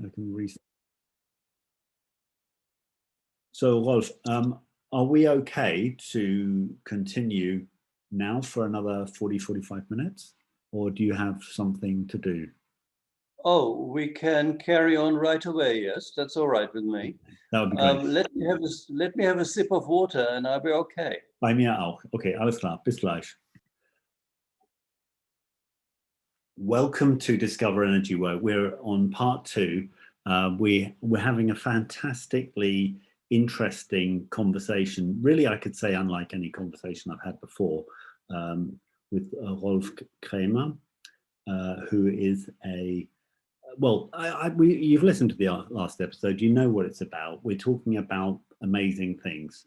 I can read. So, Rolf, are we okay to continue now for another 45 minutes? Or do you have something to do? Oh, we can carry on right away. Yes, that's all right with me. That would be great. Let me have a sip of water and I'll be okay. Bei mir auch. Okay, alles klar. Bis gleich. Welcome to Discover Energy Work. We're on part 2. We're having a fantastically interesting conversation. Really, I could say unlike any conversation I've had before with Rolf Kramer, who is a well, you've listened to the last episode. You know what it's about. We're talking about amazing things,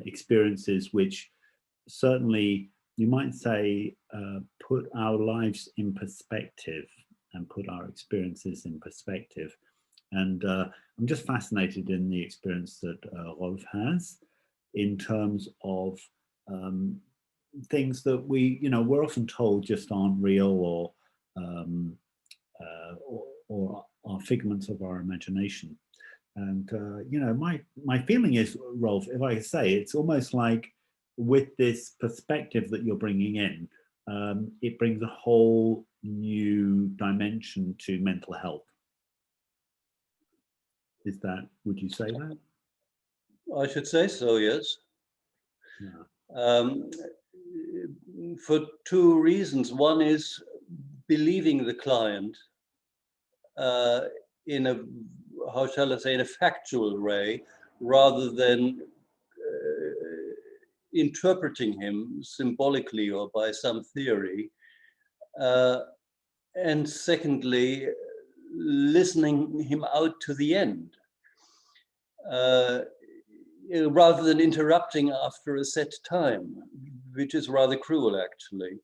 experiences which certainly you might say put our lives in perspective and put our experiences in perspective. And I'm just fascinated in the experience that Rolf has in terms of things that we're often told just aren't real or are figments of our imagination. And my feeling is, Rolf, if I say, it's almost like with this perspective that you're bringing in, it brings a whole new dimension to mental health. Would you say that? I should say so, yes. Yeah. For 2 reasons. One is believing the client in a, how shall I say, in a factual way, rather than interpreting him symbolically or by some theory. And secondly, listening him out to the end, rather than interrupting after a set time, which is rather cruel, actually.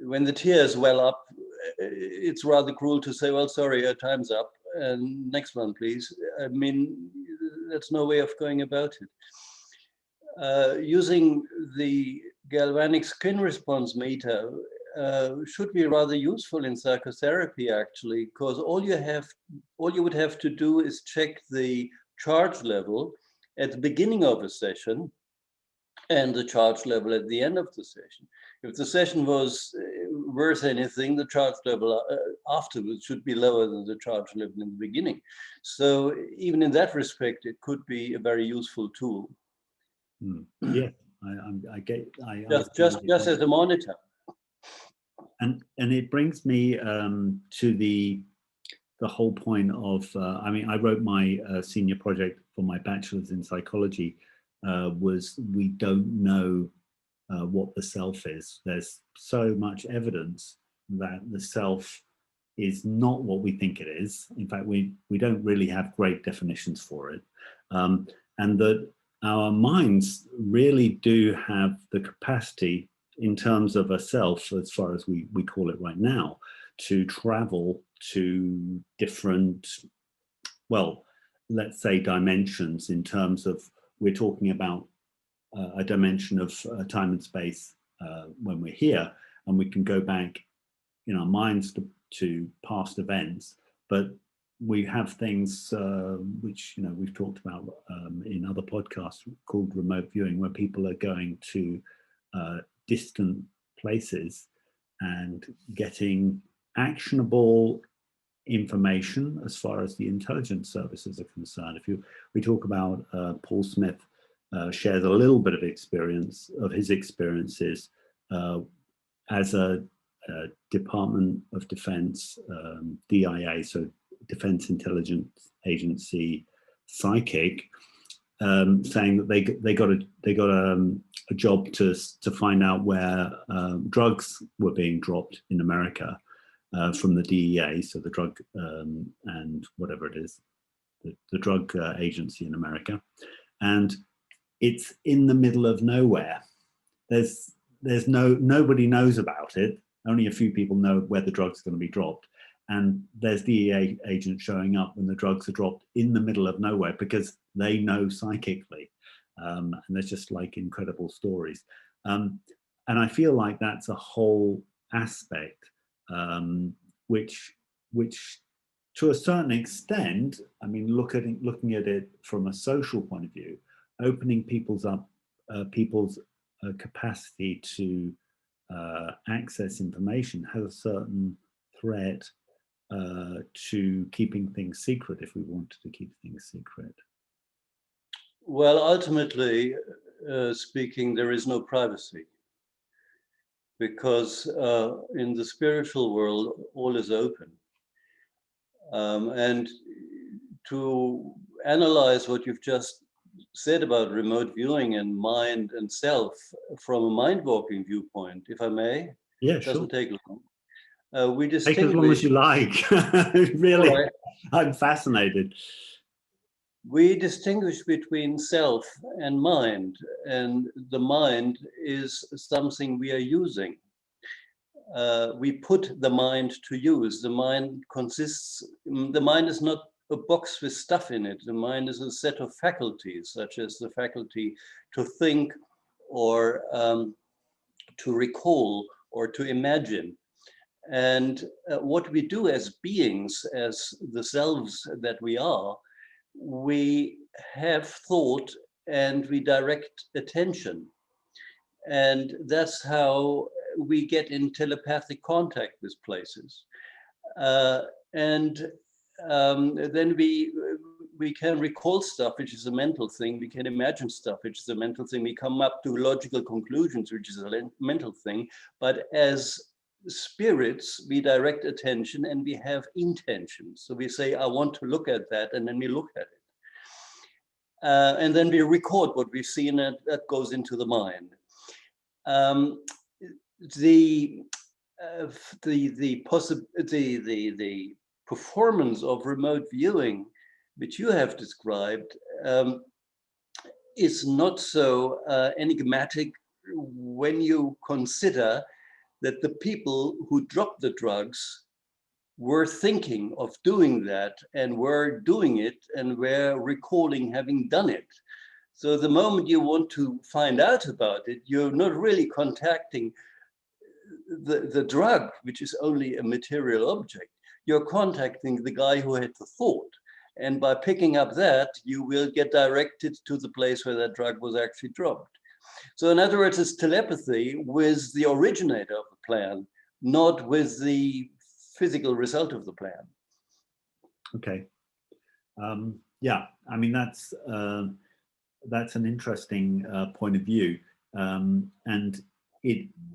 When the tears well up, it's rather cruel to say, well, sorry, your time's up, and next one, please. I mean, that's no way of going about it. Using the galvanic skin response meter should be rather useful in psychotherapy, actually, because all you would have to do is check the charge level at the beginning of a session and the charge level at the end of the session. If the session was worth anything, the charge level afterwards should be lower than the charge level in the beginning. So even in that respect, it could be a very useful tool. Yeah, I get. Just as a monitor. And it brings me to the whole point of. I mean, I wrote my senior project for my bachelor's in psychology. Was we don't know what the self is. There's so much evidence that the self is not what we think it is. In fact, we don't really have great definitions for it, and that our minds really do have the capacity, in terms of a self, as far as we call it right now, to travel to different, well, let's say dimensions, in terms of, we're talking about a dimension of time and space when we're here, and we can go back in our minds to past events, but we have things which we've talked about in other podcasts called remote viewing, where people are going to distant places and getting actionable information as far as the intelligence services are concerned. We talk about Paul Smith shares a little bit of experience of his experiences as a Department of Defense, DIA, so Defense Intelligence Agency psychic, saying that they got a job to find out where drugs were being dropped in America from the DEA, so the drug and whatever it is, the drug agency in America, and it's in the middle of nowhere. There's nobody knows about it. Only a few people know where the drugs are going to be dropped. And there's DEA agents showing up when the drugs are dropped in the middle of nowhere because they know psychically. And there's just like incredible stories. And I feel like that's a whole aspect which to a certain extent, I mean, looking at it from a social point of view, opening people's capacity to access information has a certain threat to keeping things secret if we wanted to keep things secret. Well, ultimately speaking, there is no privacy, because in the spiritual world, all is open. And to analyze what you've just said about remote viewing and mind and self from a mind-walking viewpoint, if I may. Yeah, it doesn't sure. take long. We distinguish. Take as long as you like. Really, right. I'm fascinated. We distinguish between self and mind, and the mind is something we are using. We put the mind to use. The mind is not a box with stuff in it. The mind is a set of faculties, such as the faculty to think, or to recall, or to imagine. And what we do as beings, as the selves that we are, we have thought and we direct attention. And that's how we get in telepathic contact with places. And then we can recall stuff, which is a mental thing. We can imagine stuff, which is a mental thing. We come up to logical conclusions, which is a mental thing. But as spirits, we direct attention and we have intention. So we say, I want to look at that, and then we look at it. And then we record what we've seen, and that goes into the mind. The performance of remote viewing, which you have described, is not so enigmatic when you consider that the people who dropped the drugs were thinking of doing that and were doing it and were recalling having done it. So the moment you want to find out about it, you're not really contacting the drug, which is only a material object. You're contacting the guy who had the thought. And by picking up that, you will get directed to the place where that drug was actually dropped. So in other words, it's telepathy with the originator of the plan, not with the physical result of the plan. Okay. Yeah, I mean, that's an interesting point of view. And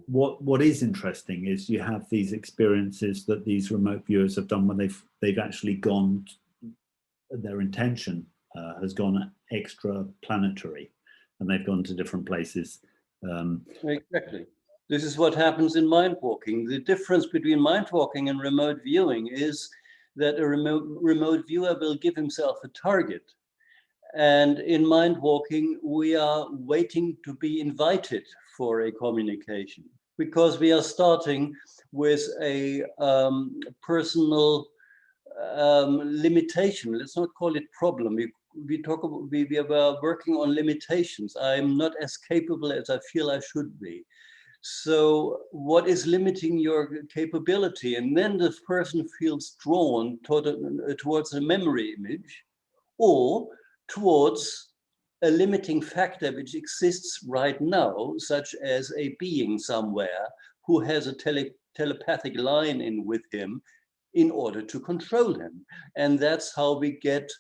what is interesting is you have these experiences that these remote viewers have done when they've actually gone, their intention has gone extra planetary, and they've gone to different places. Exactly. This is what happens in mind walking. The difference between mind walking and remote viewing is that a remote viewer will give himself a target. And in mind walking, we are waiting to be invited for a communication, because we are starting with a personal limitation. Let's not call it problem. We are working on limitations. I'm not as capable as I feel I should be. So what is limiting your capability? And then the person feels drawn towards a memory image, or towards a limiting factor which exists right now, such as a being somewhere who has a telepathic line in with him in order to control him. And that's how we get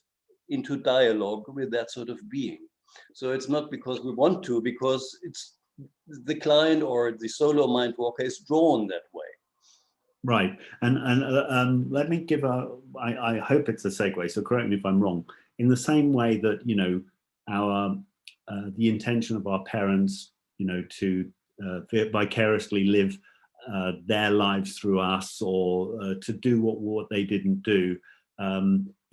into dialogue with that sort of being. So it's not because we want to, because it's the client or the solo mind walker is drawn that way. Right. And let me give I hope it's a segue, so correct me if I'm wrong. In the same way that, you know, our the intention of our parents, you know, to vicariously live their lives through us, or to do what they didn't do,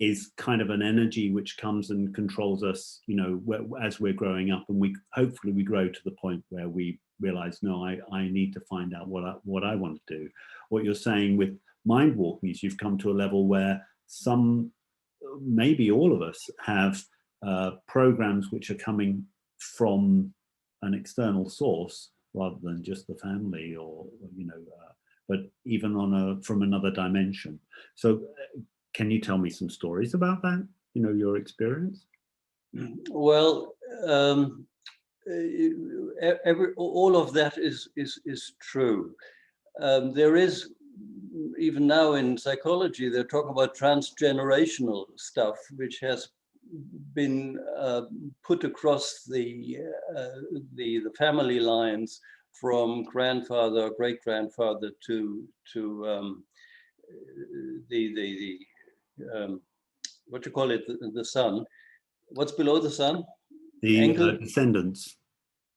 is kind of an energy which comes and controls us, you know, as we're growing up, and hopefully we grow to the point where we realize, no, I need to find out what I want to do. What you're saying with mind walking is you've come to a level where maybe all of us have programs which are coming from an external source rather than just the family, or you know, but even from another dimension. So can you tell me some stories about that? You know, your experience? Well, all of that is true. There is, even now in psychology, they're talking about transgenerational stuff, which has been put across the family lines from grandfather or great grandfather to what you call it, the son. What's below the sun? The descendants,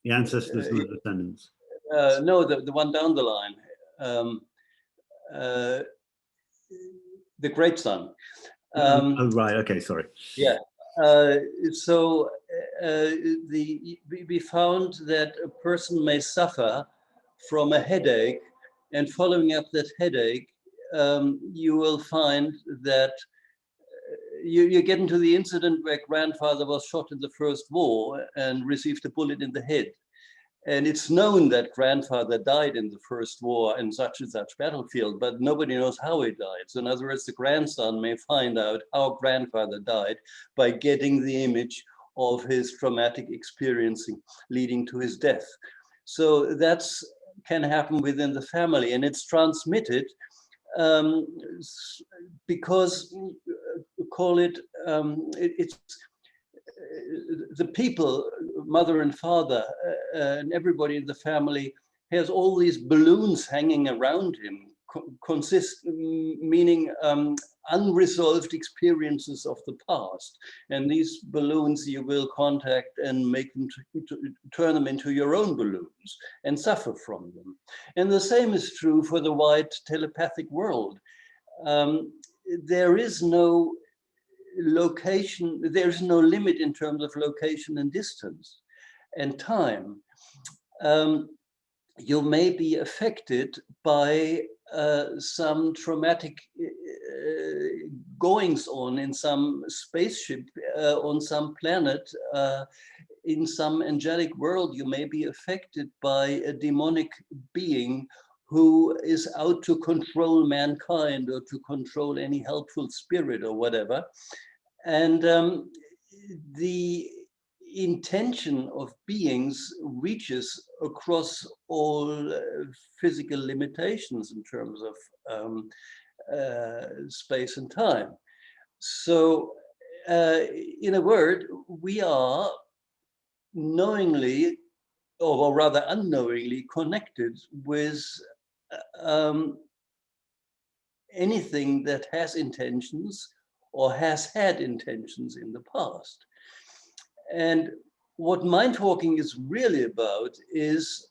the ancestors and the descendants. No, the one down the line. The great son. Oh, right. Okay, sorry. Yeah. So we found that a person may suffer from a headache, and following up that headache, you will find that you get into the incident where grandfather was shot in the First War and received a bullet in the head. And it's known that grandfather died in the First War in such and such battlefield, but nobody knows how he died. So in other words, the grandson may find out how grandfather died by getting the image of his traumatic experiencing leading to his death. So that's can happen within the family, and it's transmitted because call it, it's the people, mother and father, and everybody in the family has all these balloons hanging around him, meaning unresolved experiences of the past. And these balloons you will contact and make them turn them into your own balloons and suffer from them. And the same is true for the wide telepathic world. There is no location, there's no limit in terms of location and distance and time. You may be affected by some traumatic goings on in some spaceship, on some planet, in some angelic world. You may be affected by a demonic being who is out to control mankind or to control any helpful spirit or whatever. And the intention of beings reaches across all physical limitations in terms of space and time. So in a word, we are knowingly, or rather unknowingly, connected with anything that has intentions or has had intentions in the past. And what mind talking is really about is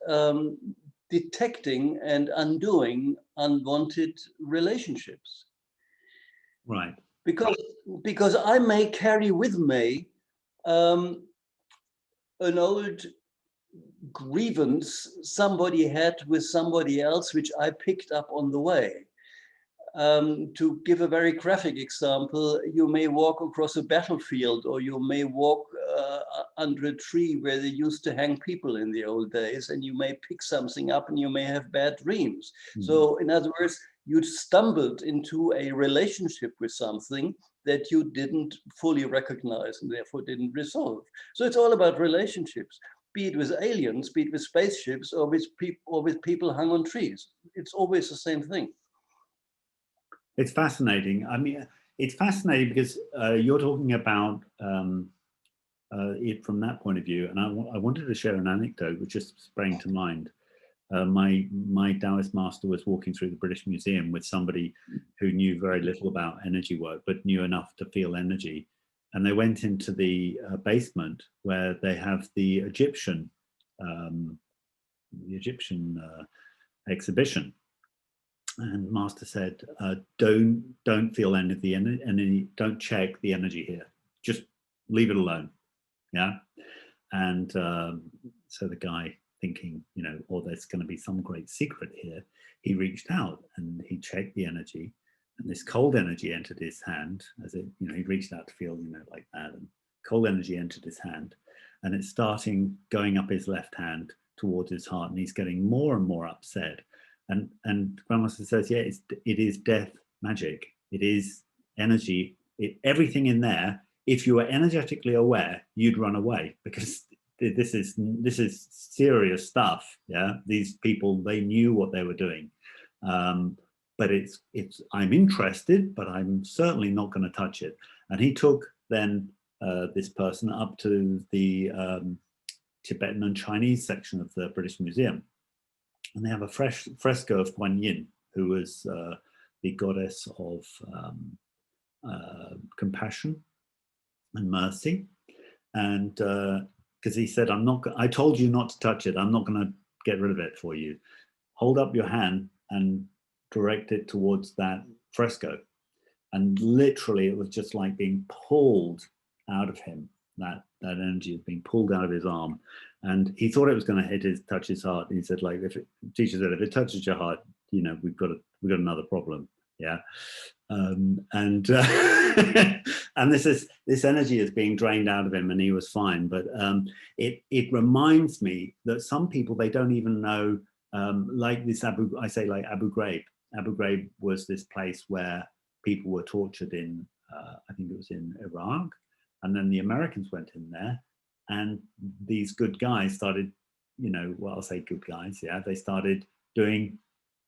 detecting and undoing unwanted relationships. Right. Because I may carry with me an old grievance somebody had with somebody else, which I picked up on the way. To give a very graphic example, you may walk across a battlefield, or you may walk under a tree where they used to hang people in the old days, and you may pick something up and you may have bad dreams. Mm-hmm. So in other words, you stumbled into a relationship with something that you didn't fully recognize and therefore didn't resolve. So it's all about relationships, be it with aliens, be it with spaceships, or with people hung on trees. It's always the same thing. It's fascinating. I mean, it's fascinating because you're talking about it from that point of view. And I wanted to share an anecdote which just sprang to mind. My Taoist master was walking through the British Museum with somebody who knew very little about energy work, but knew enough to feel energy. And they went into the basement where they have the Egyptian exhibition. And Master said, don't feel any of the energy, don't check the energy here. Just leave it alone. Yeah. And so the guy, thinking, you know, oh, there's going to be some great secret here, he reached out and he checked the energy, and this cold energy entered his hand, as it, you know, he reached out to feel, you know, like that, and cold energy entered his hand, and it's starting going up his left hand towards his heart, and he's getting more and more upset. And Grandmaster says, yeah, it is death magic. It is energy, everything in there, if you were energetically aware, you'd run away, because this is serious stuff. Yeah, these people, they knew what they were doing. But it's I'm interested, but I'm certainly not going to touch it. And he took then this person up to the Tibetan and Chinese section of the British Museum, and they have a fresco of Guan Yin, who was the goddess of compassion and mercy. And because he said, I told you not to touch it, I'm not going to get rid of it for you. Hold up your hand and direct it towards that fresco. And literally it was just like being pulled out of him. That energy is being pulled out of his arm. And he thought it was going to touch his heart. And he said, like, teacher said, if it touches your heart, you know, we've got another problem. Yeah. And and this energy is being drained out of him, and he was fine. But it reminds me that some people, they don't even know, like this Abu Ghraib. Abu Ghraib was this place where people were tortured in, I think it was in Iraq, and then the Americans went in there, and these good guys started, you know, well, I'll say good guys, yeah, they started doing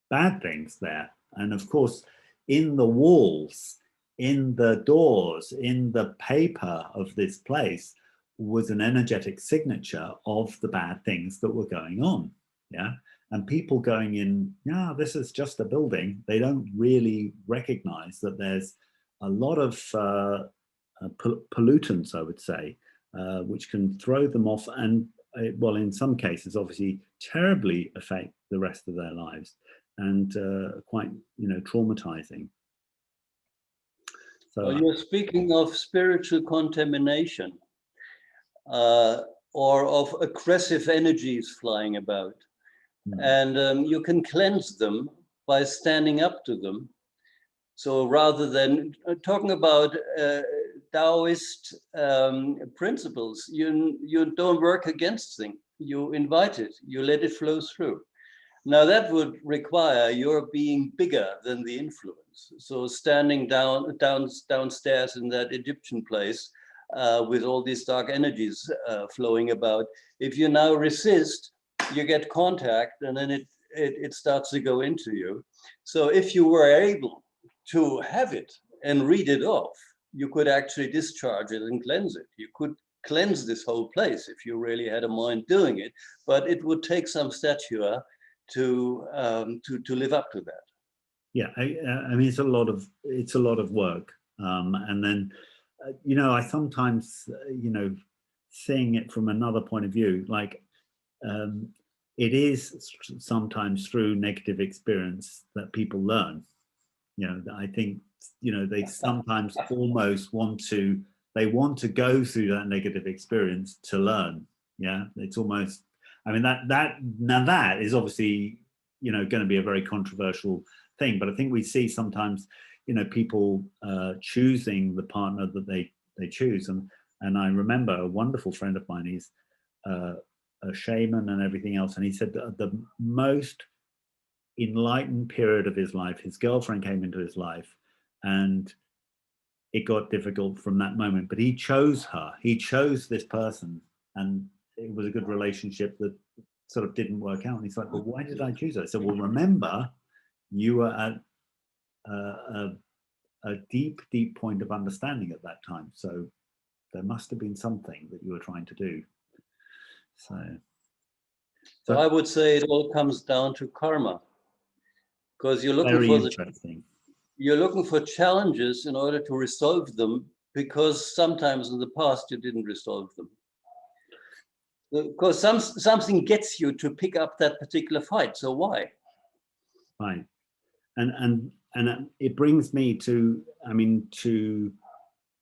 bad things there. And of course, in the walls, in the doors, in the paper of this place was an energetic signature of the bad things that were going on. Yeah. And people going in, yeah, this is just a building. They don't really recognize that there's a lot of pollutants, I would say, which can throw them off, and well, in some cases, obviously, terribly affect the rest of their lives, and quite, you know, traumatizing. So well, you're speaking of spiritual contamination, or of aggressive energies flying about. And you can cleanse them by standing up to them. So rather than talking about Taoist principles, you don't work against things. You invite it, you let it flow through. Now that would require your being bigger than the influence. So standing downstairs in that Egyptian place with all these dark energies flowing about, if you now resist, you get contact, and then it starts to go into you. So if you were able to have it and read it off, you could actually discharge it and cleanse it. You could cleanse this whole place if you really had a mind doing it, but it would take some stature to live up to that. Yeah, I mean, it's a lot of work, and then you know, I sometimes you know, seeing it from another point of view, like it is sometimes through negative experience that people learn. You know, I think, you know, they sometimes almost want to go through that negative experience to learn. Yeah, it's almost, I mean, that is obviously, you know, going to be a very controversial thing, but I think we see sometimes, you know, people choosing the partner that they choose, and I remember a wonderful friend of mine, he's a shaman and everything else, and he said that the most enlightened period of his life, his girlfriend came into his life, and it got difficult from that moment, but he chose her, he chose this person, and it was a good relationship that sort of didn't work out. And he's like, well, why did I choose her? I said, well, remember, you were at a deep point of understanding at that time, so there must have been something that you were trying to do. So I would say it all comes down to karma, because you're looking for challenges in order to resolve them, because sometimes in the past you didn't resolve them. Because something gets you to pick up that particular fight. So why? Right, and it brings me to, I mean, to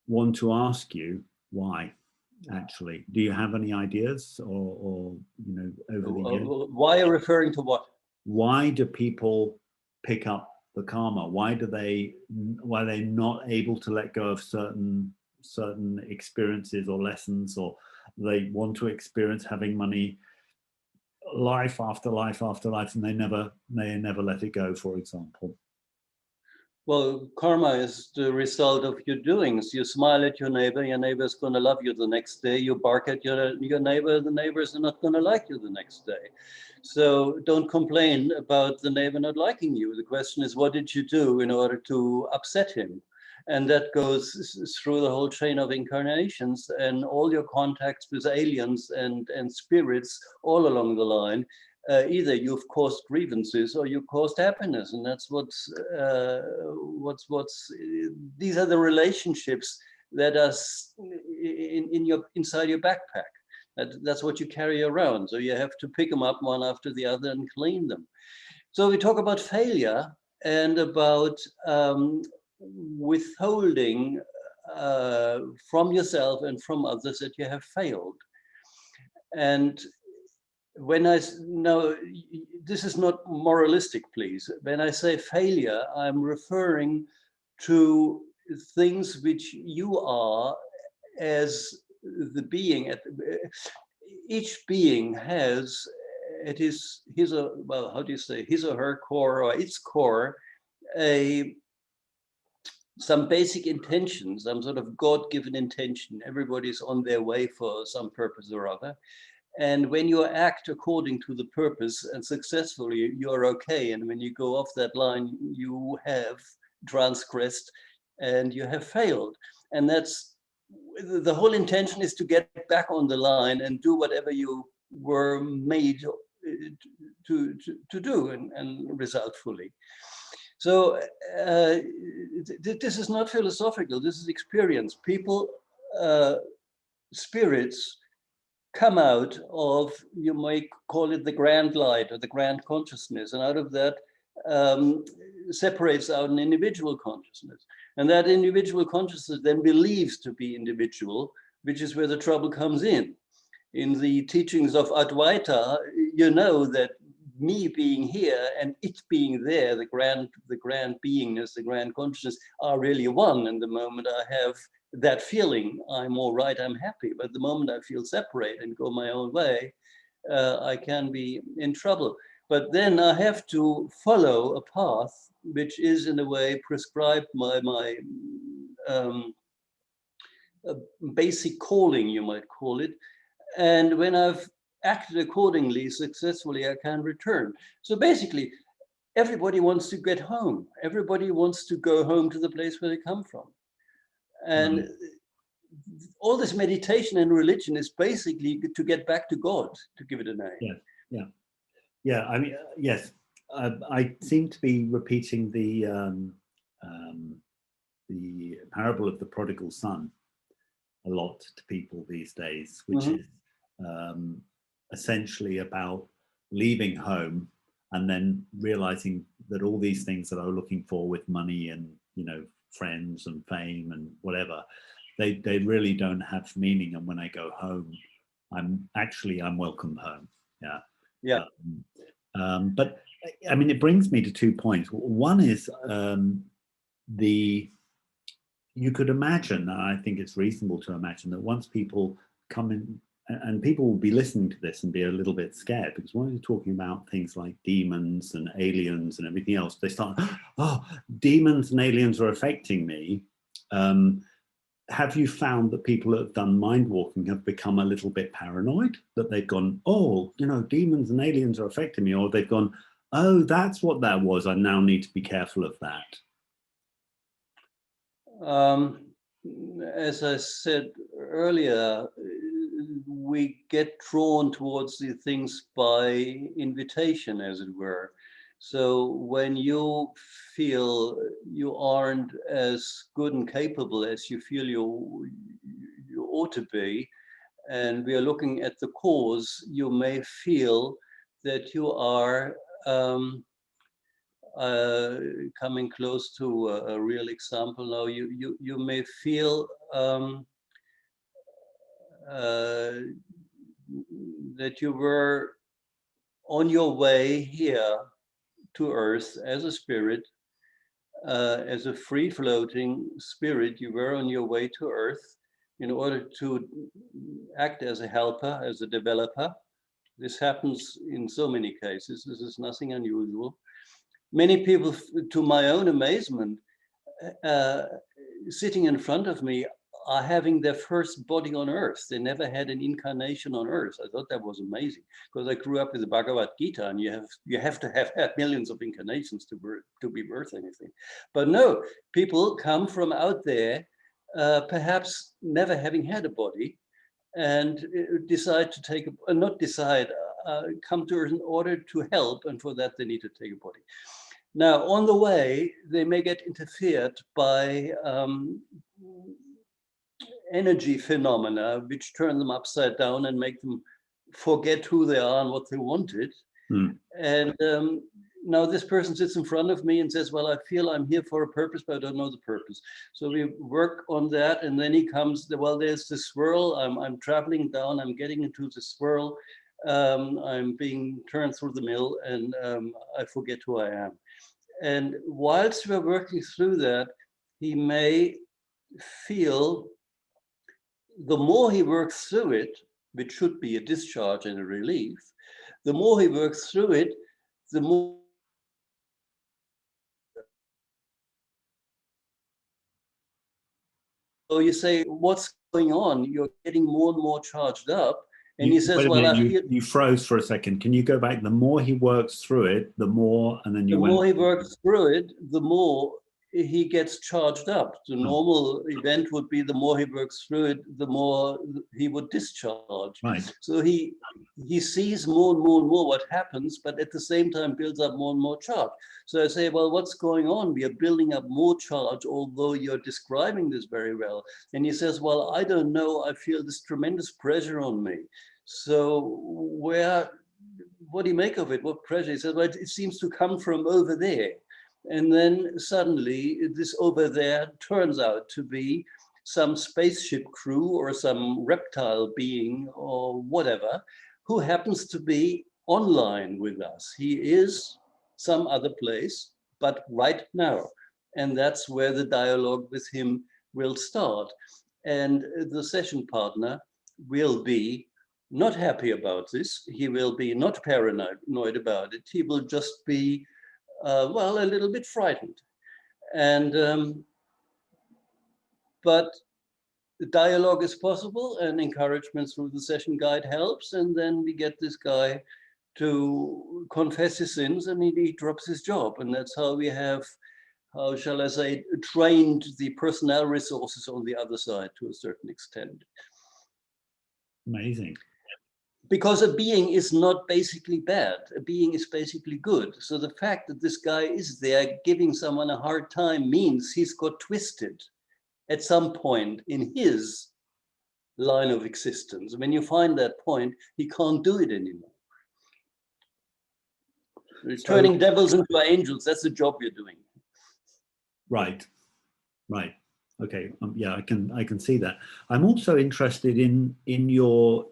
want to ask you why. Actually, do you have any ideas, or you know, over the years? Why are you referring to what? Why do people pick up the karma? Why are they not able to let go of certain experiences or lessons, or they want to experience having money life after life after life, and they never let it go, for example? Well, karma is the result of your doings. You smile at your neighbor is going to love you the next day. You bark at your neighbor, the neighbors are not going to like you the next day. So don't complain about the neighbor not liking you. The question is, what did you do in order to upset him? And that goes through the whole chain of incarnations and all your contacts with aliens and spirits all along the line. Either you've caused grievances or you caused happiness, and that's these are the relationships that are inside your backpack. That's what you carry around. So you have to pick them up one after the other and clean them. So we talk about failure and about withholding from yourself and from others that you have failed. And when now this is not moralistic, please. When I say failure, I'm referring to things which you are as the being. Each being has at his or well, how do you say, his or her core or its core, some basic intention, some sort of God-given intention. Everybody's on their way for some purpose or other. And when you act according to the purpose and successfully, you're okay. And when you go off that line, you have transgressed and you have failed. And that's the whole intention, is to get back on the line and do whatever you were made to do and result fully. So this is not philosophical, this is experience. People, spirits, come out of, you might call it the grand light or the grand consciousness, and out of that separates out an individual consciousness. And that individual consciousness then believes to be individual, which is where the trouble comes in. In the teachings of Advaita, you know that me being here and it being there, the grand beingness, the grand consciousness, are really one. And the moment I have that feeling, I'm all right, I'm happy. But the moment I feel separate and go my own way, I can be in trouble. But then I have to follow a path which is in a way prescribed by my basic calling, you might call it. And when I've acted accordingly, successfully, I can return. So basically, everybody wants to get home. Everybody wants to go home to the place where they come from. And all this meditation and religion is basically to get back to God, to give it a name. Yeah. I mean, yes, I seem to be repeating the parable of the prodigal son a lot to people these days, which is essentially about leaving home and then realizing that all these things that I was looking for with money and, you know, friends and fame and whatever, they really don't have meaning. And when I go home, I'm welcome home. But I mean, it brings me to 2 points. One is you could imagine, and I think it's reasonable to imagine, that once people come in, and people will be listening to this and be a little bit scared, because when you're talking about things like demons and aliens and everything else, they start, oh, demons and aliens are affecting me. Have you found that people that have done mind walking have become a little bit paranoid, that they've gone, oh, you know, demons and aliens are affecting me, or they've gone, oh, that's what that was, I now need to be careful of that? As I said earlier, we get drawn towards the things by invitation, as it were. So when you feel you aren't as good and capable as you feel you ought to be, and we are looking at the cause, you may feel that you are coming close to a real example now. You may feel that you were on your way here to Earth as a spirit, as a free-floating spirit. You were on your way to Earth in order to act as a helper, as a developer. This happens in so many cases. This is nothing unusual. Many people, to my own amazement, sitting in front of me are having their first body on earth. They never had an incarnation on earth. I thought that was amazing, because I grew up with the Bhagavad Gita, and you have to have had millions of incarnations to be worth anything. But no, people come from out there, perhaps never having had a body, and decide to take not decide, come to Earth in order to help, and for that they need to take a body. Now, on the way, they may get interfered by energy phenomena, which turn them upside down and make them forget who they are and what they wanted. And now this person sits in front of me and says, well, I feel I'm here for a purpose, but I don't know the purpose. So we work on that, and then he comes, well, there's this swirl, I'm traveling down, I'm getting into the swirl, I'm being turned through the mill, and I forget who I am. And whilst we're working through that, he may feel, the more he works through it, which should be a discharge and a relief, the more he works through it, the more so you say, what's going on? You're getting more and more charged up. And he says, well, I feel... You froze for a second. Can you go back? The more he works through it, the more, and then you went... The more he works through it, the more he gets charged up. The normal event would be the more he works through it, the more he would discharge. Right. So he sees more and more and more what happens, but at the same time builds up more and more charge. So I say, well, what's going on? We are building up more charge, although you're describing this very well. And he says, well, I don't know, I feel this tremendous pressure on me. So what do you make of it? What pressure? He says, well, it seems to come from over there. And then suddenly this over there turns out to be some spaceship crew or some reptile being or whatever, who happens to be online with us. He is some other place, but right now. And that's where the dialogue with him will start. And the session partner will be not happy about this. He will be not paranoid about it. He will just be well, a little bit frightened. And, but the dialogue is possible, and encouragement through the session guide helps. And then we get this guy to confess his sins, and he drops his job. And that's how we have, how shall I say, trained the personnel resources on the other side to a certain extent. Amazing. Because a being is not basically bad, a being is basically good. So the fact that this guy is there giving someone a hard time means he's got twisted at some point in his line of existence. When you find that point, he can't do it anymore. So, turning devils into angels, that's the job you're doing. Right, right. Okay, yeah, I can see that. I'm also interested in your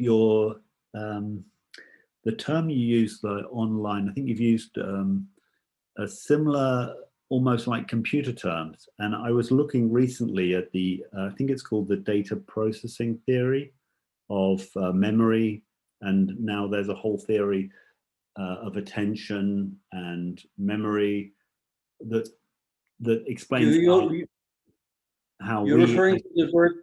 the term you used, the online. I think you've used a similar, almost like computer terms. And I was looking recently at the, I think it's called the data processing theory of memory. And now there's a whole theory of attention and memory that explains how you're referring to the word.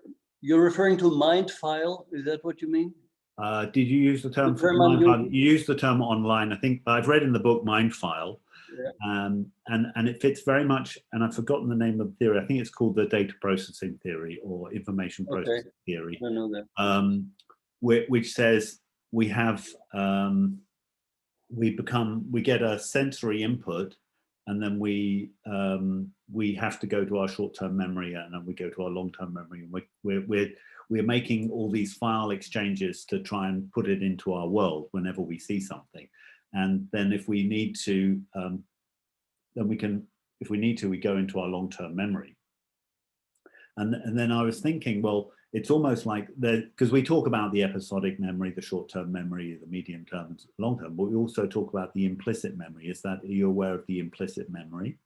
You're referring to mind file. Is that what you mean? Did you use the term for mind file? You used the term online. I think I've read in the book Mind File, yeah. And it fits very much. And I've forgotten the name of the theory. I think it's called the data processing theory or information processing theory. I know that. Which says we have we get a sensory input, and then we have to go to our short-term memory, and then we go to our long-term memory, and we're making all these file exchanges to try and put it into our world whenever we see something. And then if we need to, we go into our long-term memory. And then I was thinking, well, it's almost like because we talk about the episodic memory, the short-term memory, the medium-term, and long-term, but we also talk about the implicit memory. Are you aware of the implicit memory?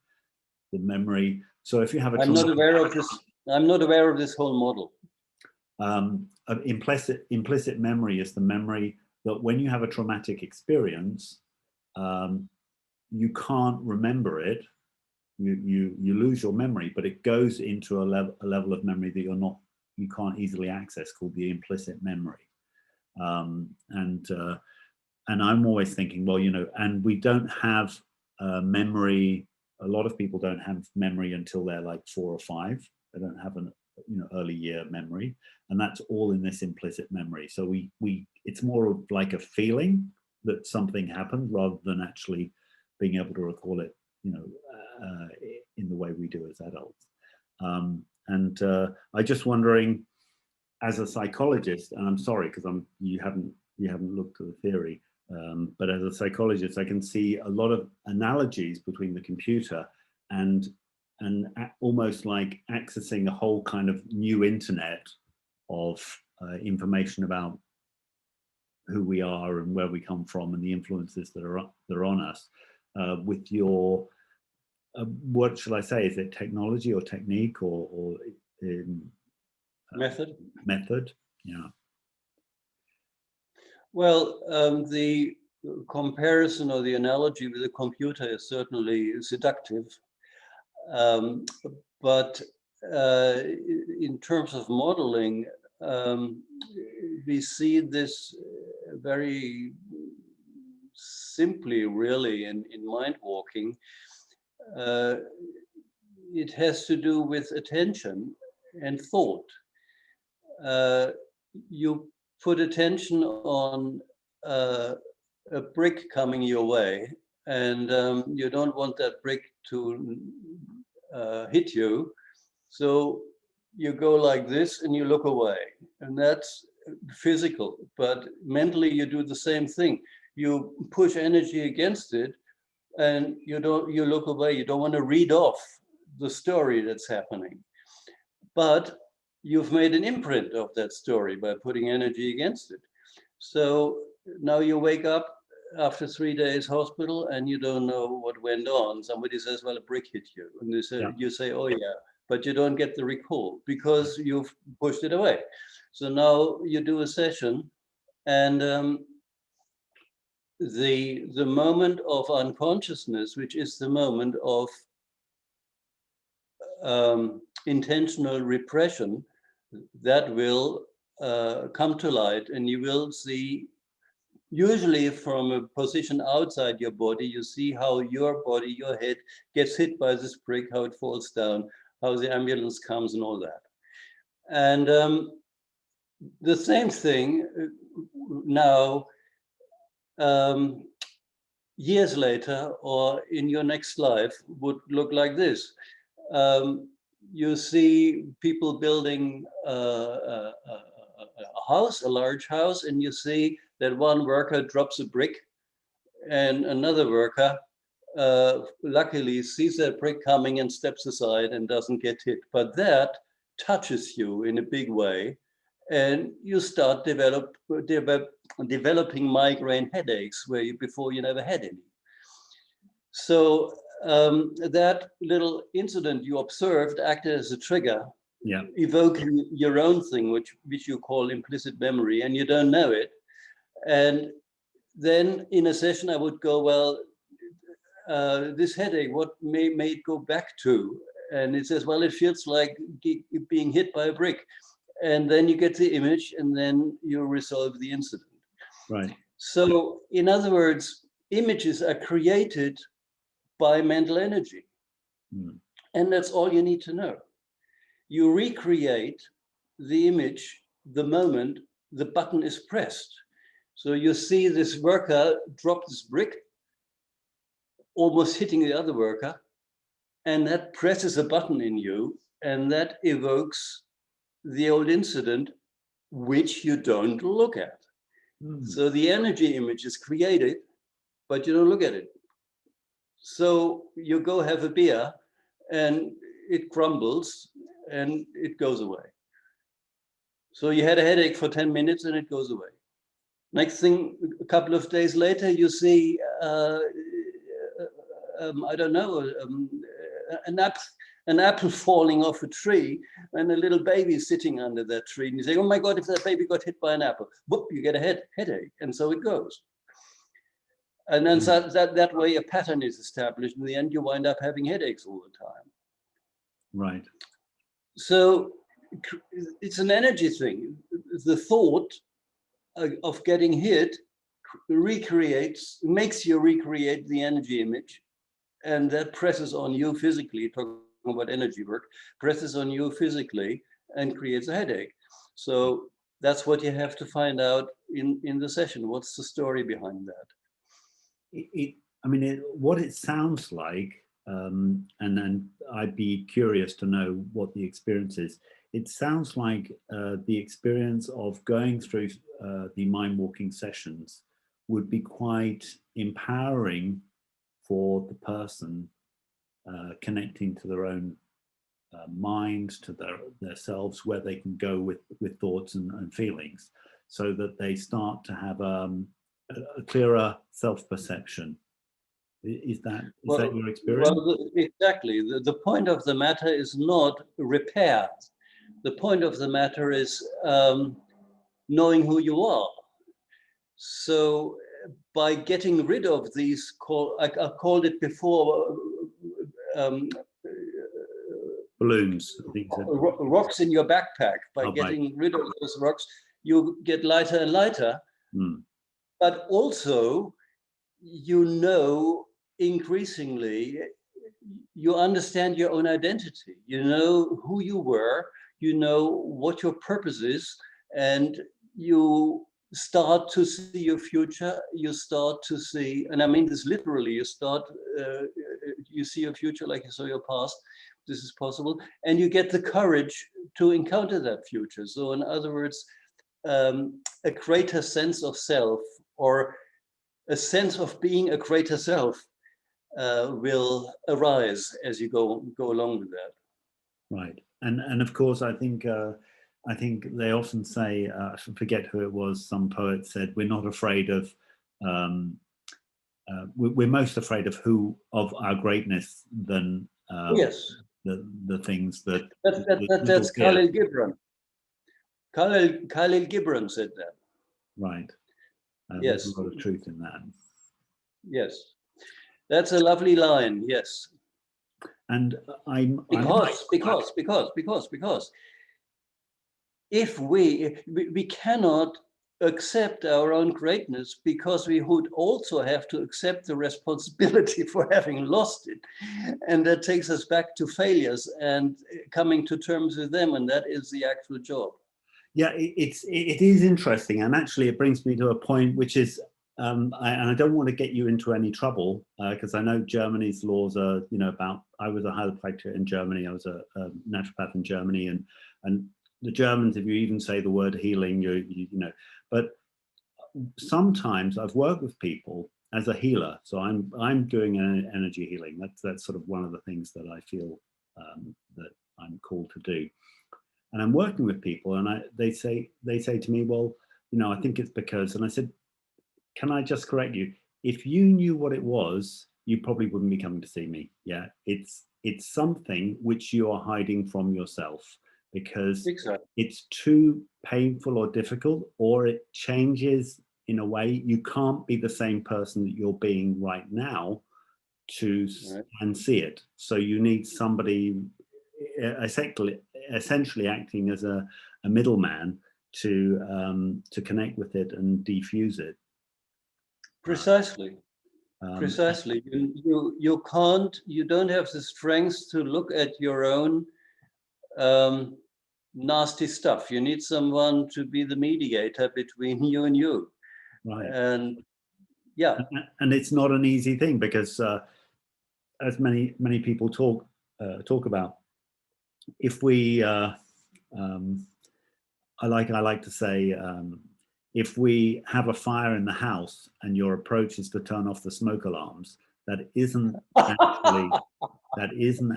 The memory. So if you have a I'm not aware of this. I'm not aware of this whole model. Implicit memory is the memory that when you have a traumatic experience, you can't remember it, you lose your memory, but it goes into a level of memory that you can't easily access, called the implicit memory. And I'm always thinking, well, and we don't have memory. A lot of people don't have memory until they're like 4 or 5. They don't have an early year memory, and that's all in this implicit memory. So it's more of like a feeling that something happened rather than actually being able to recall it, in the way we do as adults. And I'm just wondering, as a psychologist, and I'm sorry because you haven't looked at the theory, but as a psychologist, I can see a lot of analogies between the computer and almost like accessing a whole kind of new internet of information about who we are and where we come from and the influences that are on us. With your, what shall I say? Is it technology or technique or method? Method, yeah. Well, the comparison or the analogy with a computer is certainly seductive. But in terms of modeling, we see this very simply, really, in mind walking. It has to do with attention and thought. You put attention on a brick coming your way, and you don't want that brick to hit you, so you go like this and you look away, and that's physical. But mentally you do the same thing. You push energy against it and you look away. You don't want to read off the story that's happening, but you've made an imprint of that story by putting energy against it. So now you wake up after 3 days hospital and you don't know what went on. Somebody says, well, a brick hit you. And you say, oh yeah, but you don't get the recall because you've pushed it away. So now you do a session, and the moment of unconsciousness, which is the moment of intentional repression, that will come to light, and you will see, usually from a position outside your body, you see how your body, your head gets hit by this brick, how it falls down, how the ambulance comes and all that. And the same thing now, years later or in your next life, would look like this. You see people building a house, a large house, and you see that one worker drops a brick and another worker luckily sees that brick coming and steps aside and doesn't get hit. But that touches you in a big way, and you start developing migraine headaches where before you never had any. So that little incident you observed acted as a trigger, evoking your own thing, which you call implicit memory, and you don't know it. And then in a session I would go, well, this headache, what may it go back to? And it says, well, it feels like being hit by a brick. And then you get the image, and then you resolve the incident. Right. So in other words, images are created by mental energy. And that's all you need to know. You recreate the image the moment the button is pressed. So you see this worker drop this brick, almost hitting the other worker, and that presses a button in you, and that evokes the old incident, which you don't look at. So the energy image is created, but you don't look at it. So you go have a beer and it crumbles and it goes away. So you had a headache for 10 minutes and it goes away. Next thing, a couple of days later, you see, I don't know, an apple falling off a tree and a little baby sitting under that tree. And you say, oh my God, if that baby got hit by an apple, whoop, you get a headache. And so it goes. And then that way a pattern is established. In the end, you wind up having headaches all the time. Right. So it's an energy thing. The thought of getting hit makes you recreate the energy image, and that presses on you physically, talking about energy work, presses on you physically and creates a headache. So that's what you have to find out in the session. What's the story behind that? What it sounds like, and then I'd be curious to know what the experience is. It sounds like the experience of going through the mind walking sessions would be quite empowering for the person connecting to their own mind, to their selves, where they can go with thoughts and feelings, so that they start to have a clearer self-perception. Is that your experience? Well, exactly. The point of the matter is not repair. The point of the matter is knowing who you are. So by getting rid of these, I called it before, balloons, I think rocks in your backpack. By getting rid of those rocks, you get lighter and lighter. But also, increasingly, you understand your own identity. You know who you were, you know what your purpose is, and you start to see your future. You start to see, and I mean this literally, you see your future like you saw your past. This is possible. And you get the courage to encounter that future. So in other words, a greater sense of self, or a sense of being a greater self, will arise as you go along with that. Right, and of course, I think they often say, I forget who it was. Some poet said, "We're not afraid of, we're most afraid of our greatness than yes, the things that." That's Khalil Gibran. Khalil Gibran said that. Right. Yes. There's a lot of truth in that. Yes. That's a lovely line, yes. And because if we cannot accept our own greatness, because we would also have to accept the responsibility for having lost it. And that takes us back to failures and coming to terms with them, and that is the actual job. Yeah, it is interesting, and actually it brings me to a point which is, and I don't want to get you into any trouble, because I know Germany's laws are, about. I was a chiropractor in Germany. I was a naturopath in Germany, and the Germans, if you even say the word healing, you know. But sometimes I've worked with people as a healer, so I'm doing an energy healing. That's sort of one of the things that I feel that I'm called to do. And I'm working with people, and they say to me, well, I think it's because, and I said, can I just correct you? If you knew what it was, you probably wouldn't be coming to see me. Yeah, it's something which you are hiding from yourself, because exactly. It's too painful or difficult, or it changes in a way. You can't be the same person that you're being right now to and see it. So you need somebody essentially acting as a middleman to connect with it and defuse it. Precisely. Precisely. You don't have the strength to look at your own nasty stuff. You need someone to be the mediator between you and you. Right. And yeah. And it's not an easy thing, because as many people talk about, if we I like to say, if we have a fire in the house and your approach is to turn off the smoke alarms, that isn't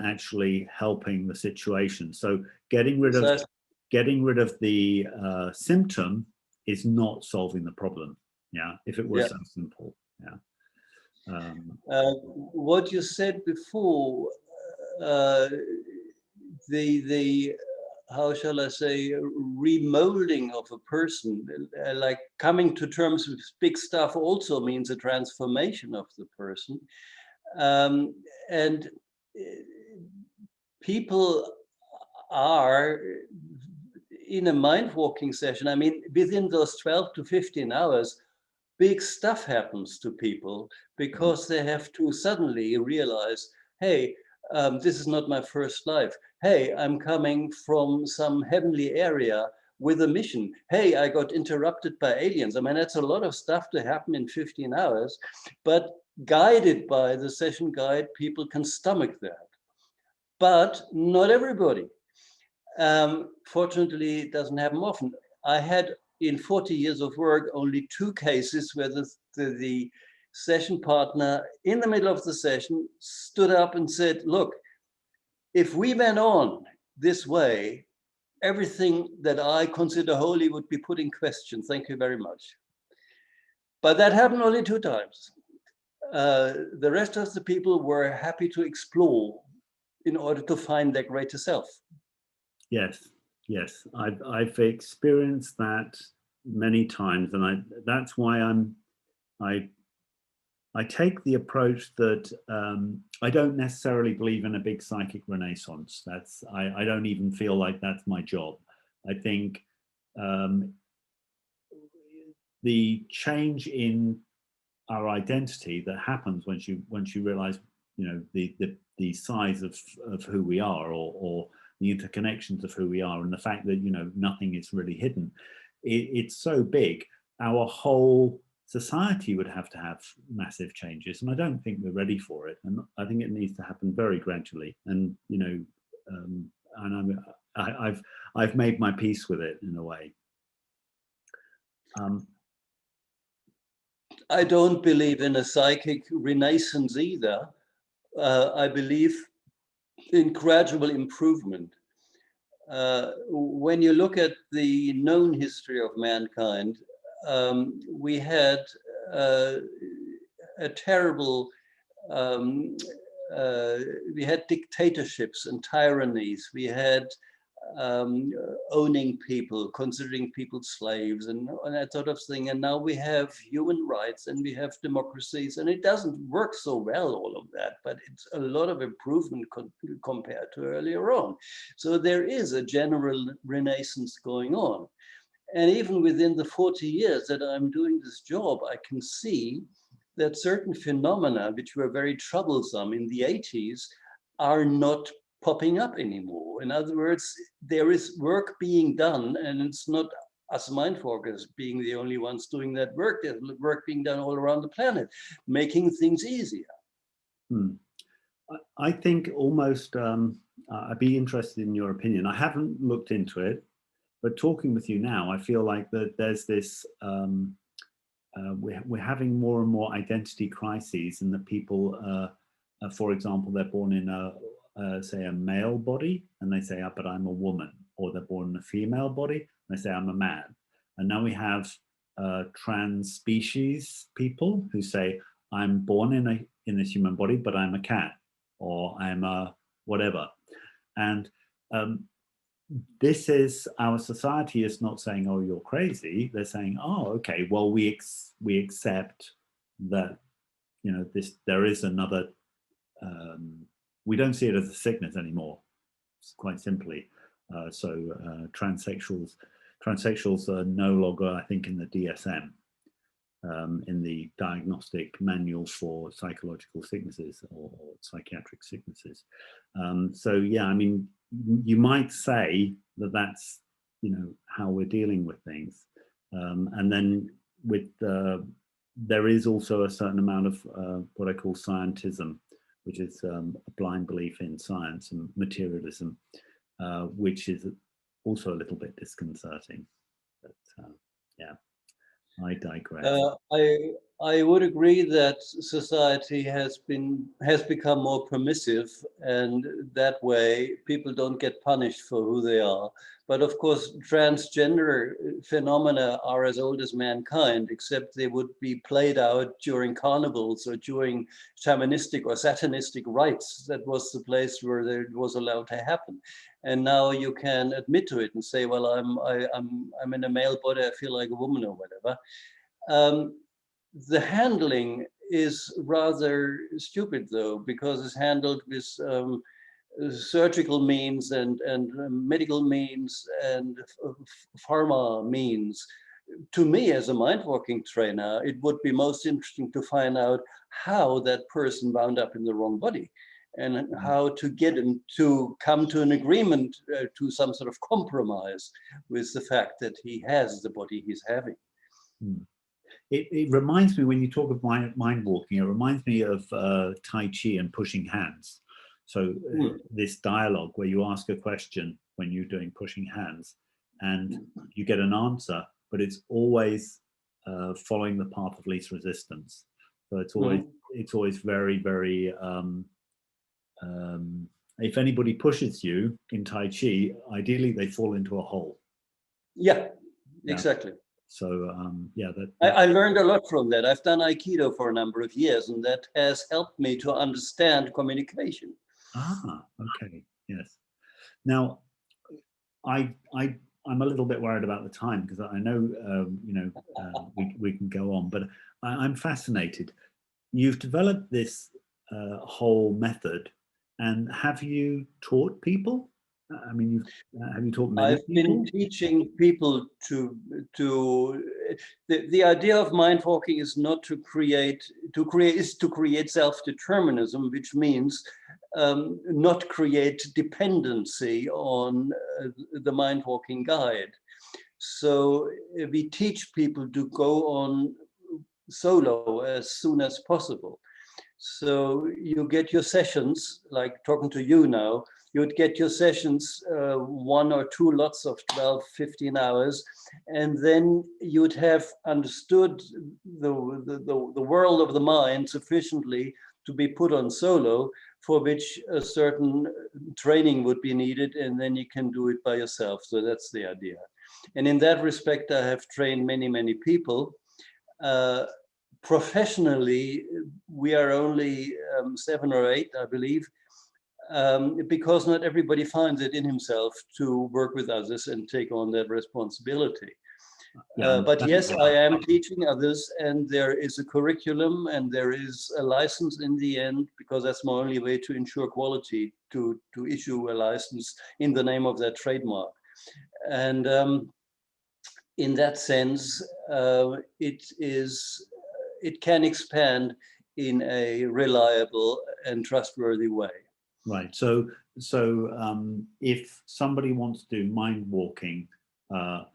actually helping the situation. So getting rid of the symptom is not solving the problem. Yeah, if it was so simple. Yeah. What you said before, the how shall I say, remolding of a person. Like coming to terms with big stuff also means a transformation of the person. And people are in a mind walking session. I mean, within those 12 to 15 hours, big stuff happens to people because they have to suddenly realize, hey, this is not my first life. Hey, I'm coming from some heavenly area with a mission. Hey, I got interrupted by aliens. I mean, that's a lot of stuff to happen in 15 hours, but guided by the session guide, people can stomach that. But not everybody. Fortunately, it doesn't happen often. I had in 40 years of work only 2 cases where the session partner in the middle of the session stood up and said, look, if we went on this way, everything that I consider holy would be put in question. Thank you very much. But that happened only 2 times. The rest of the people were happy to explore in order to find their greater self. Yes, yes, I've experienced that many times, and that's why I take the approach that I don't necessarily believe in a big psychic renaissance. I don't even feel like that's my job. I think the change in our identity that happens once you realize, you know, the size of who we are, or the interconnections of who we are, and the fact that, you know, nothing is really hidden. It's so big. Our whole society would have to have massive changes, and I don't think we're ready for it. And I think it needs to happen very gradually. And, you know, and I've made my peace with it in a way. I don't believe in a psychic renaissance either. I believe in gradual improvement. When you look at the known history of mankind, we had a terrible, we had dictatorships and tyrannies. We had owning people, considering people slaves, and that sort of thing. And now we have human rights and we have democracies, and it doesn't work so well, all of that, but it's a lot of improvement compared to earlier on. So there is a general renaissance going on. And even within the 40 years that I'm doing this job, I can see that certain phenomena which were very troublesome in the 80s are not popping up anymore. In other words, there is work being done, and it's not us mindwalkers being the only ones doing that work. There's work being done all around the planet, making things easier. I think almost, I'd be interested in your opinion. I haven't looked into it, but talking with you now, I feel like that there's this, we're having more and more identity crises, and that people, for example, they're born in say a male body, and they say, oh, but I'm a woman, or they're born in a female body, and they say I'm a man. And now we have trans species people who say, I'm born in a human body, but I'm a cat, or I'm a whatever. And this is, our society is not saying, oh, you're crazy. They're saying, oh, okay, well, we accept that, you know, there is another, we don't see it as a sickness anymore, quite simply. So transsexuals are no longer, I think, in the DSM, in the diagnostic manual for psychological sicknesses or psychiatric sicknesses. So yeah, I mean, you might say that that's, you know, how we're dealing with things. And then with there is also a certain amount of what I call scientism, which is a blind belief in science and materialism, which is also a little bit disconcerting. But yeah, I digress. I would agree that society has become more permissive, and that way people don't get punished for who they are. But of course, transgender phenomena are as old as mankind, except they would be played out during carnivals or during shamanistic or satanistic rites. That was the place where it was allowed to happen. And now you can admit to it and say, well, I'm in a male body, I feel like a woman or whatever. The handling is rather stupid, though, because it's handled with surgical means and medical means and pharma means. To me, as a mind walking trainer, it would be most interesting to find out how that person wound up in the wrong body, and how to get him to come to an agreement, to some sort of compromise with the fact that he has the body he's having. It reminds me, when you talk of mind walking, it reminds me of Tai Chi and pushing hands. So this dialogue where you ask a question when you're doing pushing hands and you get an answer, but it's always following the path of least resistance. So it's always very, very, if anybody pushes you in Tai Chi, ideally they fall into a hole. Yeah, exactly. So yeah, I learned a lot from that. I've done Aikido for a number of years, and that has helped me to understand communication. Ah, okay, yes. Now, I'm a little bit worried about the time, because I know we can go on, but I'm fascinated. You've developed this whole method, and have you taught people? I mean, have you taught many people? I've been teaching people to the idea of mind walking is not to create self-determinism, which means not create dependency on the mind walking guide. So we teach people to go on solo as soon as possible. So you get your sessions, like talking to you now, you'd get your sessions, 1 or 2 lots of 12, 15 hours, and then you'd have understood the world of the mind sufficiently to be put on solo, for which a certain training would be needed, and then you can do it by yourself. So that's the idea. And in that respect, I have trained many, many people. Professionally, we are only 7 or 8, I believe, because not everybody finds it in himself to work with others and take on that responsibility. But yes, I am teaching others, and there is a curriculum and there is a license in the end, because that's my only way to ensure quality, to issue a license in the name of that trademark. And in that sense, it can expand in a reliable and trustworthy way. Right. So if somebody wants to do mind walking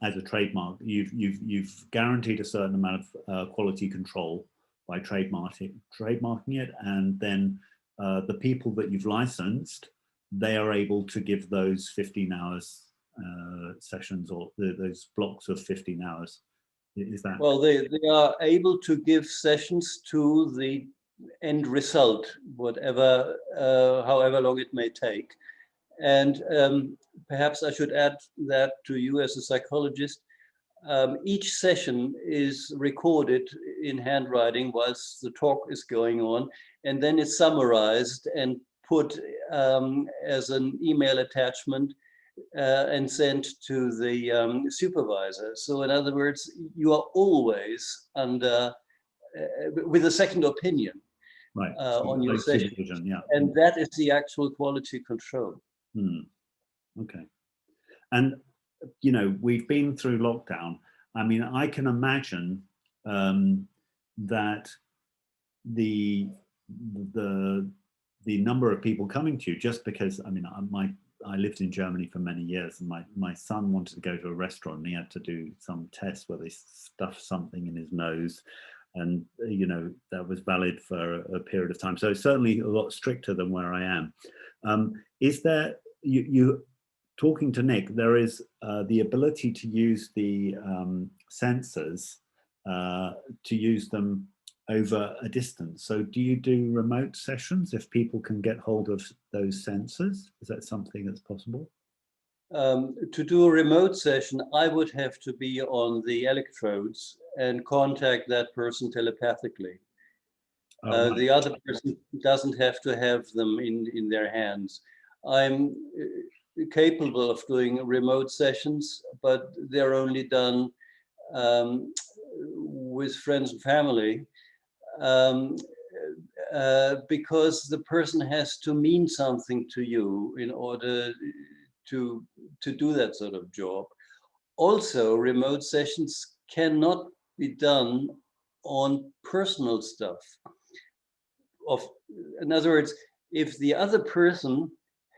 as a trademark, you've guaranteed a certain amount of quality control by trademarking it, and then the people that you've licensed, they are able to give those 15 hours sessions, or those blocks of 15 hours. Is that? Well, they are able to give sessions to the end result, whatever, however long it may take. And perhaps I should add that to you as a psychologist. Each session is recorded in handwriting whilst the talk is going on, and then it's summarized and put as an email attachment and sent to the supervisor. So in other words, you are always under with a second opinion, right, on your session. Yeah. And that is the actual quality control. Okay. And we've been through lockdown. I mean, I can imagine that the number of people coming to you, just because, I mean, I lived in Germany for many years, and my son wanted to go to a restaurant, and he had to do some test where they stuffed something in his nose, and that was valid for a period of time. So certainly a lot stricter than where I am. Is there, you talking to Nick, there is the ability to use the sensors, to use them over a distance. So do you do remote sessions if people can get hold of those sensors? Is that something that's possible? To do a remote session, I would have to be on the electrodes and contact that person telepathically. Oh, right. The other person doesn't have to have them in their hands. I'm capable of doing remote sessions, but they're only done with friends and family, because the person has to mean something to you in order to do that sort of job. Also, remote sessions cannot be done on personal stuff. In other words, if the other person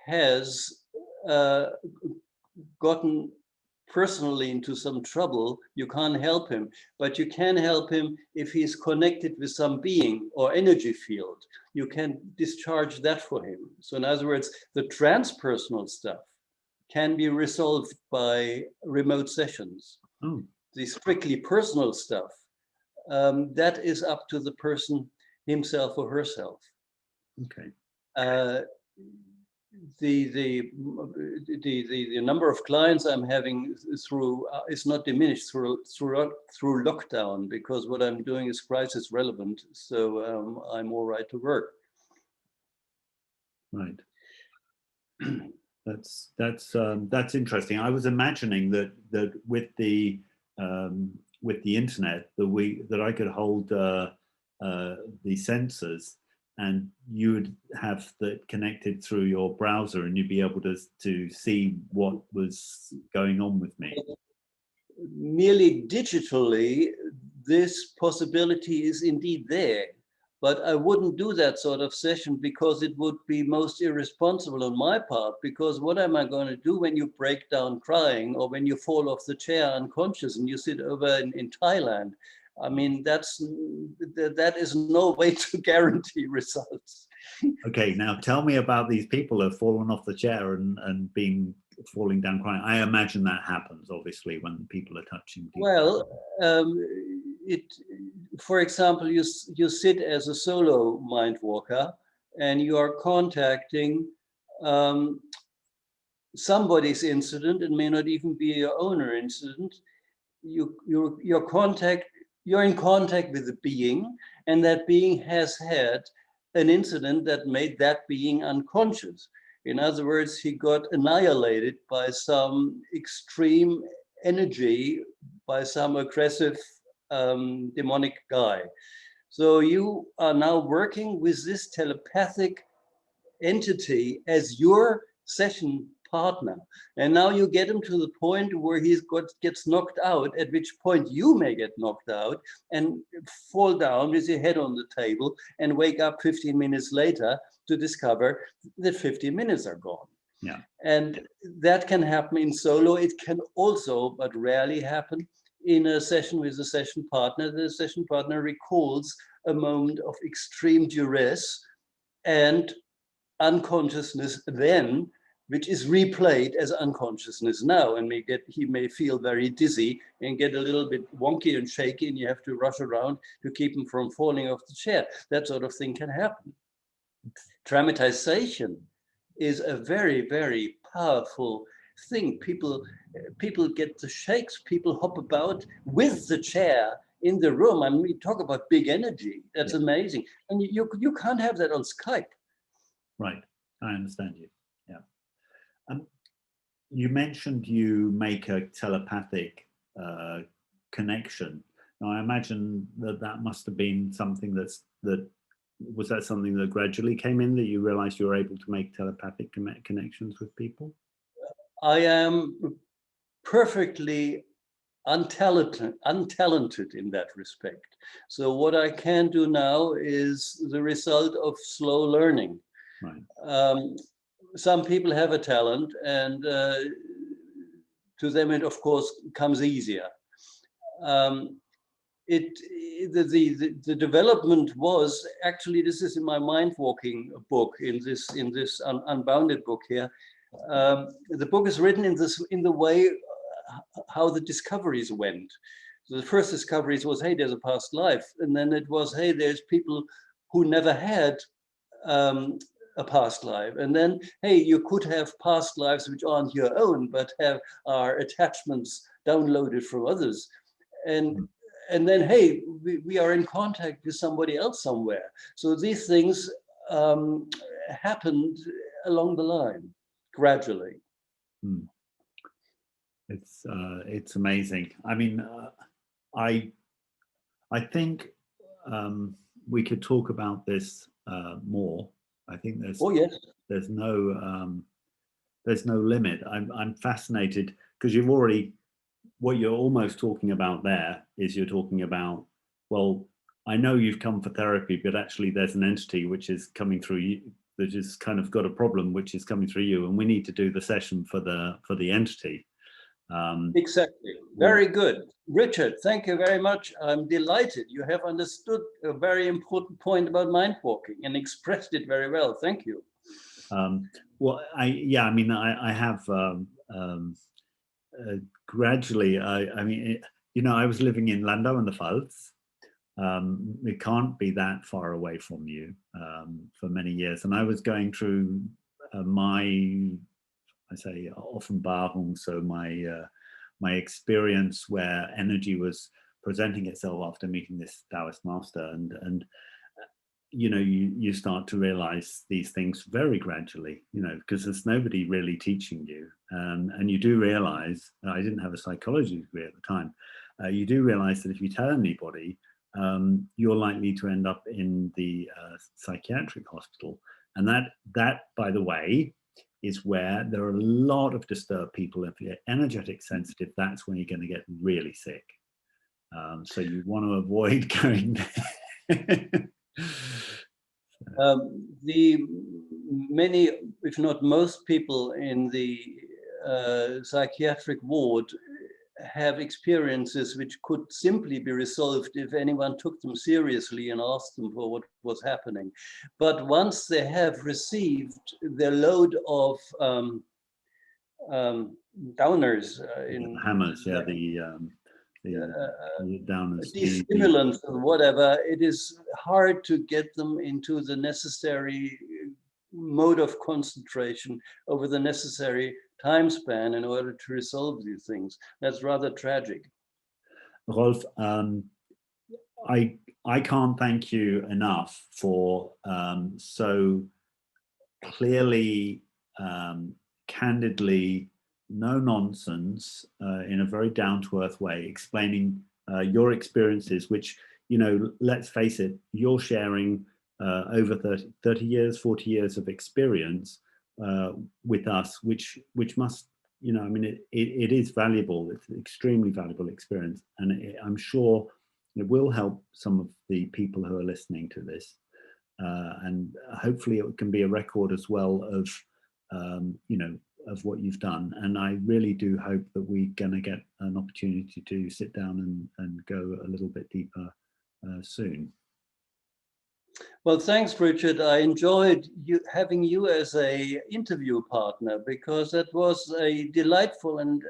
has gotten personally into some trouble, you can't help him, but you can help him if he's connected with some being or energy field. You can discharge that for him. So in other words, the transpersonal stuff can be resolved by remote sessions. Oh. The strictly personal stuff, that is up to the person himself or herself. Okay. The number of clients I'm having through is not diminished through lockdown, because what I'm doing is crisis relevant. So I'm all right to work. Right. That's interesting. I was imagining that with the internet that I could hold the sensors, and you would have that connected through your browser, and you'd be able to see what was going on with me. Merely digitally, this possibility is indeed there. But I wouldn't do that sort of session because it would be most irresponsible on my part, because what am I going to do when you break down crying, or when you fall off the chair unconscious and you sit over in Thailand? I mean, that is no way to guarantee results. Okay, now tell me about these people who have fallen off the chair and falling down crying. I imagine that happens, obviously, when people are touching people. Well, for example, you sit as a solo mind walker and you are contacting somebody's incident. It may not even be your own incident. You're in contact with a being, and that being has had an incident that made that being unconscious. In other words, he got annihilated by some extreme energy, by some aggressive demonic guy. So you are now working with this telepathic entity as your session partner. And now you get him to the point where he gets knocked out, at which point you may get knocked out and fall down with your head on the table and wake up 15 minutes later to discover that 15 minutes are gone. Yeah. And that can happen in solo. It can also, but rarely, happen in a session with a session partner. The session partner recalls a moment of extreme duress and unconsciousness then, which is replayed as unconsciousness now, and he may feel very dizzy and get a little bit wonky and shaky, and you have to rush around to keep him from falling off the chair. That sort of thing can happen. Traumatization is a very, very powerful thing. People get the shakes, people hop about with the chair in the room. I mean, we talk about big energy. That's amazing. And you can't have that on Skype. Right, I understand you. Yeah. You mentioned you make a telepathic connection. Now, I imagine that must have been something was that something that gradually came in, that you realized you were able to make telepathic connections with people? I am perfectly untalented in that respect. So what I can do now is the result of slow learning. Right. Some people have a talent, and to them it of course comes easier. The development was actually, this is in my mind walking book, in this unbounded book here. The book is written in the way how the discoveries went. So the first discoveries was, hey, there's a past life. And then it was, hey, there's people who never had a past life. And then, hey, you could have past lives which aren't your own, but are attachments downloaded from others. And then, hey, we are in contact with somebody else somewhere. So these things happened along the line, gradually. It's amazing. I mean, I think we could talk about this more. I think there's there's no limit. I'm fascinated because you've already, what you're almost talking about there is you're talking about, well, I know you've come for therapy, but actually there's an entity which is coming through you, that has kind of got a problem which is coming through you, and we need to do the session for the entity. Exactly. Very good. Richard, thank you very much. I'm delighted. You have understood a very important point about mind walking and expressed it very well. Thank you. Well, I have gradually, I mean, you know, I was living in Landau in the Pfalz. It can't be that far away from you for many years. And I was going through I say Offenbarung, so my experience where energy was presenting itself after meeting this Taoist master, and you know, you start to realize these things very gradually, you know, because there's nobody really teaching you, and you do realize, I didn't have a psychology degree at the time, you do realize that if you tell anybody, you're likely to end up in the psychiatric hospital, and that by the way is where there are a lot of disturbed people. If you're energetic sensitive, that's when you're going to get really sick. So you want to avoid going there. The many, if not most people in the psychiatric ward have experiences which could simply be resolved if anyone took them seriously and asked them for what was happening. But once they have received their load of downers, hammers, yeah, the downers, stimulants or whatever, it is hard to get them into the necessary mode of concentration over the necessary time span in order to resolve these things. That's rather tragic. Rolf, I can't thank you enough for so clearly, candidly, no nonsense, in a very down-to-earth way, explaining your experiences, which, you know, let's face it, you're sharing over 30 years, 40 years of experience with us, which must, you know, I mean, it is valuable. It's an extremely valuable experience, and I'm sure it will help some of the people who are listening to this, and hopefully it can be a record as well of, you know, of what you've done. And I really do hope that we're going to get an opportunity to sit down and go a little bit deeper soon. Well, thanks, Richard. I enjoyed having you as an interview partner, because that was a delightful and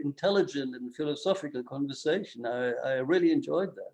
intelligent and philosophical conversation. I really enjoyed that.